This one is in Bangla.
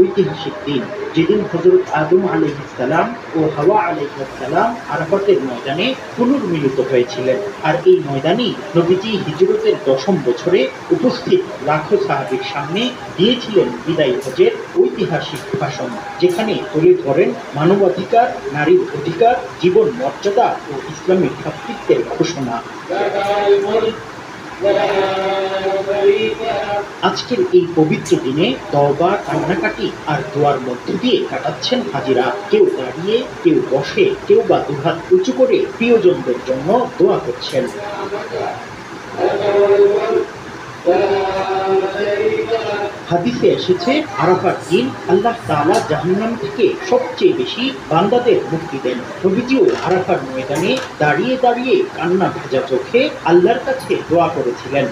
ঐতিহাসিক দিন, যেদিন হযরত আদম আলাইহিস সালাম ও হাওয়া আলাইহিস সালাম আরাফাতের ময়দানে পুনর্মিলিত হয়েছিলেন। আর এই ময়দানেই নবীজি হিজরতের ১০ম বছরে উপস্থিত লাখো সাহাবীর সামনে দিয়েছিলেন বিদায়ী হজ্জের ঐতিহাসিক ভাষণ, যেখানে তুলে ধরেন মানবাধিকার, নারীর অধিকার, জীবন মর্যাদা ও ইসলামী ভ্রাতৃত্বের ঘোষণা। আজকের এই পবিত্র দিনে তওবা, কান্নাকাটি আর দোয়ার মধ্য দিয়ে কাটাচ্ছেন হাজিরা। কেউ দাঁড়িয়ে, কেউ বসে, কেউ বা দুহাত উঁচু করে প্রিয়জনদের জন্য দোয়া করছেন। হাদিসে এসেছে, আরাফার দিন আল্লাহ তাআলা জাহান্নাম থেকে সবচেয়ে বেশি বান্দাদের মুক্তি দেন। নবীজিও আরাফার ময়দানে দাঁড়িয়ে দাঁড়িয়ে কান্না ভেজা চোখে আল্লাহর কাছে দোয়া করেছিলেন।